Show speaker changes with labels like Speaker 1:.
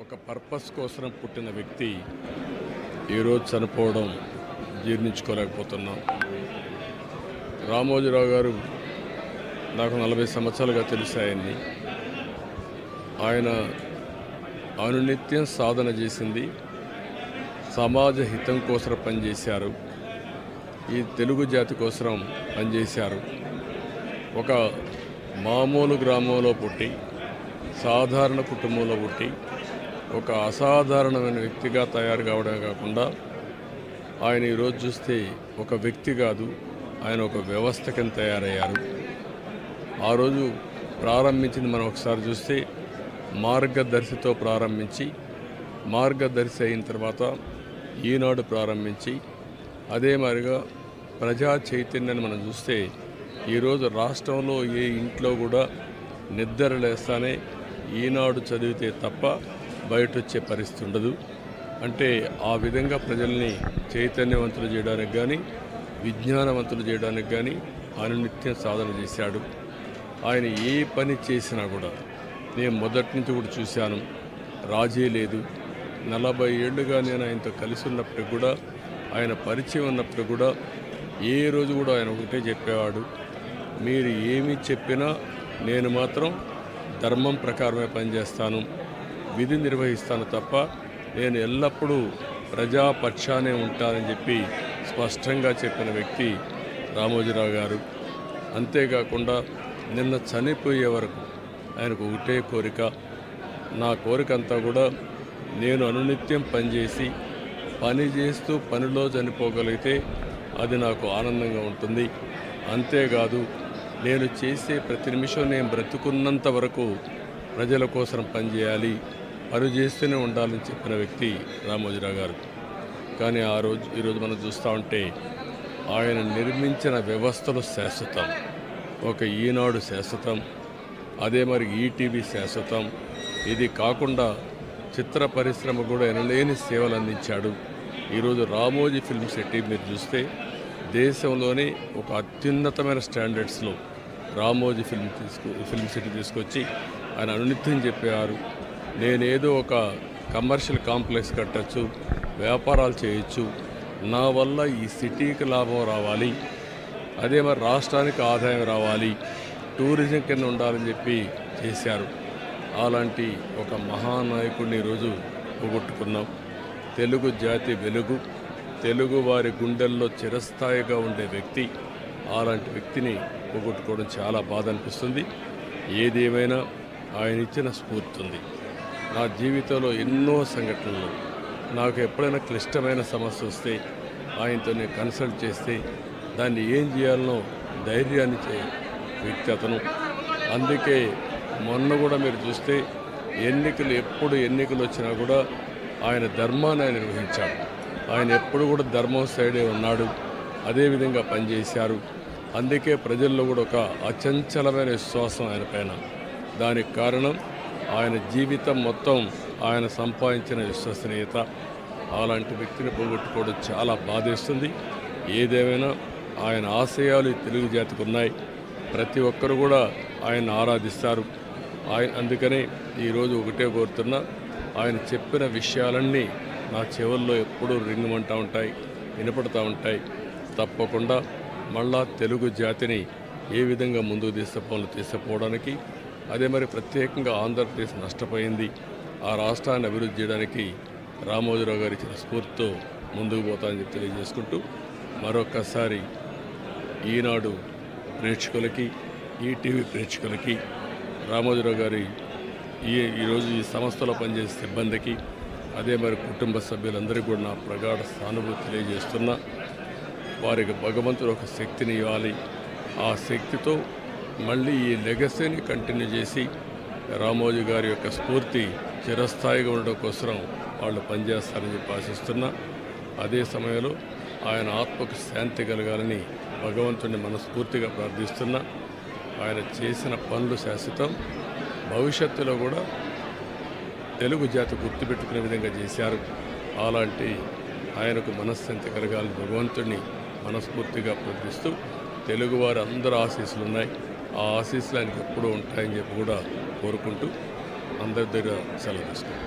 Speaker 1: ఒక పర్పస్ కోసం పుట్టిన వ్యక్తి ఈరోజు చనిపోవడం జీర్ణించుకోలేకపోతున్నాం. రామోజీరావు గారు నాకు 40 సంవత్సరాలుగా తెలుసు. ఆయన అనునిత్యం సాధన చేసింది, సమాజ హితం కోసం పనిచేశారు, ఈ తెలుగు జాతి కోసం పనిచేశారు. ఒక మామూలు గ్రామంలో పుట్టి, సాధారణ కుటుంబంలో పుట్టి, ఒక అసాధారణమైన వ్యక్తిగా తయారు కావడమే కాకుండా ఆయన ఈరోజు చూస్తే ఒక వ్యక్తి కాదు, ఆయన ఒక వ్యవస్థ కింద తయారయ్యారు. ఆ రోజు ప్రారంభించింది మనం ఒకసారి చూస్తే మార్గదర్శితో ప్రారంభించి, మార్గదర్శి అయిన తర్వాత ఈనాడు ప్రారంభించి, అదే మాదిరిగా ప్రజా చైతన్యాన్ని మనం చూస్తే ఈరోజు రాష్ట్రంలో ఏ ఇంట్లో కూడా నిద్ర లేస్తానే ఈనాడు చదివితే తప్ప బయట వచ్చే పరిస్థితి ఉండదు. అంటే ఆ విధంగా ప్రజల్ని చైతన్యవంతులు చేయడానికి కానీ, విజ్ఞానవంతులు చేయడానికి కానీ అనునిత్యం సాధన చేశాడు. ఆయన ఏ పని చేసినా కూడా నేను మొదటి నుంచి కూడా చూశాను, రాజీ లేదు. 40 ఏళ్ళుగా నేను ఆయనతో కలిసి ఉన్నప్పుడు కూడా, ఆయన పరిచయం ఉన్నప్పుడు కూడా ఏ రోజు కూడా ఆయన ఒకటే చెప్పేవాడు, మీరు ఏమి చెప్పినా నేను మాత్రం ధర్మం ప్రకారమే పనిచేస్తాను, విధి నిర్వహిస్తాను తప్ప నేను ఎల్లప్పుడూ ప్రజాపక్షానే ఉంటానని చెప్పి స్పష్టంగా చెప్పిన వ్యక్తి రామోజీరావు గారు. అంతేకాకుండా నిన్న చనిపోయే వరకు ఆయనకు ఒకటే కోరిక, నా కోరిక అంతా కూడా నేను అనునిత్యం పనిచేసి, పని చేస్తూ పనిలో చనిపోగలిగితే అది నాకు ఆనందంగా ఉంటుంది. అంతేకాదు, నేను చేసే ప్రతి నిమిషం నేను బ్రతుకున్నంత వరకు ప్రజల కోసం పనిచేయాలి, పని చేస్తూనే ఉండాలని చెప్పిన వ్యక్తి రామోజీరావు గారు. కానీ ఈరోజు మనం చూస్తూ ఉంటే ఆయన నిర్మించిన వ్యవస్థలు శాశ్వతం. ఒక ఈనాడు శాశ్వతం, అదే మరి ఈటీవీ శాశ్వతం. ఇది కాకుండా చిత్ర పరిశ్రమ కూడా ఎనలేని సేవలు అందించాడు. ఈరోజు రామోజీ ఫిల్మ్ సిటీ మీరు చూస్తే దేశంలోనే ఒక అత్యున్నతమైన స్టాండర్డ్స్లో రామోజీ ఫిల్మ్ సిటీ తీసుకొచ్చి ఆయన అనునిత్యం చెప్పేవారు, నేనేదో ఒక కమర్షియల్ కాంప్లెక్స్ కట్టచ్చు, వ్యాపారాలు చేయొచ్చు, నా వల్ల ఈ సిటీకి లాభం రావాలి, అదే మరి రాష్ట్రానికి ఆదాయం రావాలి, టూరిజం కింద ఉండాలని చెప్పి చేశారు. అలాంటి ఒక మహానాయకుడిని ఈరోజు పోగొట్టుకున్నాం. తెలుగు జాతి వెలుగు, తెలుగు వారి గుండెల్లో చిరస్థాయిగా ఉండే వ్యక్తి, అలాంటి వ్యక్తిని పోగొట్టుకోవడం చాలా బాధ అనిపిస్తుంది. ఏదేమైనా ఆయన ఇచ్చిన స్ఫూర్తి ఉంది. నా జీవితంలో ఎన్నో సంఘటనలు, నాకు ఎప్పుడైనా క్లిష్టమైన సమస్య వస్తే ఆయనతో నేను కన్సల్ట్ చేస్తే దాన్ని ఏం చేయాలనో ధైర్యాన్ని ఇచ్చే వ్యక్తి అతను. అందుకే మొన్న కూడా మీరు చూస్తే ఎప్పుడు ఎన్నికలు వచ్చినా కూడా ఆయన ధర్మాన్ని ఆయన నిర్వహించాడు. ఆయన ఎప్పుడు కూడా ధర్మం సైడే ఉన్నాడు, అదేవిధంగా పనిచేశారు. అందుకే ప్రజల్లో కూడా ఒక అచంచలమైన విశ్వాసం ఆయన పైన. దానికి కారణం ఆయన జీవితం మొత్తం ఆయన సంపాదించిన విశ్వసనీయత. అలాంటి వ్యక్తిని పోగొట్టుకోవడం చాలా బాధేస్తుంది. ఏదేమైనా ఆయన ఆశయాలు తెలుగు జాతికి ఉన్నాయి. ప్రతి ఒక్కరు కూడా ఆయన ఆరాధిస్తారు. అందుకనే ఈరోజు ఒకటే కోరుతున్నా, ఆయన చెప్పిన విషయాలన్నీ నా చెవుల్లో ఎప్పుడూ రింగుమంటూ ఉంటాయి, వినపడుతూ ఉంటాయి. తప్పకుండా మళ్ళా తెలుగు జాతిని ఏ విధంగా ముందుకు తీసుకుపోవడానికి, అదే మరి ప్రత్యేకంగా ఆంధ్రప్రదేశ్ నష్టపోయింది, ఆ రాష్ట్రాన్ని అభివృద్ధి చేయడానికి రామోజీరావు గారు ఇచ్చిన స్ఫూర్తితో ముందుకు పోతానని చెప్పి తెలియజేసుకుంటూ, మరొక్కసారి ఈనాడు ప్రేక్షకులకి, ఈటీవీ ప్రేక్షకులకి, రామోజీరావు గారి ఈరోజు ఈ సంస్థలో పనిచేసే సిబ్బందికి, అదే మరి కుటుంబ సభ్యులందరికీ కూడా నా ప్రగాఢ సానుభూతి తెలియజేస్తున్నా. వారికి భగవంతుడు ఒక శక్తిని ఇవ్వాలి. ఆ శక్తితో మళ్ళీ ఈ లెగసీని కంటిన్యూ చేసి రామోజీ గారి యొక్క స్ఫూర్తి చిరస్థాయిగా ఉండడం కోసం వాళ్ళు పనిచేస్తారని చెప్పి ఆశిస్తున్నా. అదే సమయంలో ఆయన ఆత్మకు శాంతి కలగాలని భగవంతుడిని మనస్ఫూర్తిగా ప్రార్థిస్తున్నా. ఆయన చేసిన పనులు శాశ్వతం. భవిష్యత్తులో కూడా తెలుగు జాతి గుర్తుపెట్టుకునే విధంగా చేశారు. అలాంటి ఆయనకు మనశ్శాంతి కలగాలని భగవంతుడిని మనస్ఫూర్తిగా ప్రార్థిస్తూ, తెలుగువారి అందరూ ఆశీస్సులు ఉన్నాయి, ఆ ఆశీస్సులు ఆయనకు ఎప్పుడూ ఉంటాయని చెప్పి కూడా కోరుకుంటూ అందరి దగ్గర సెలవు తీసుకుంటాం.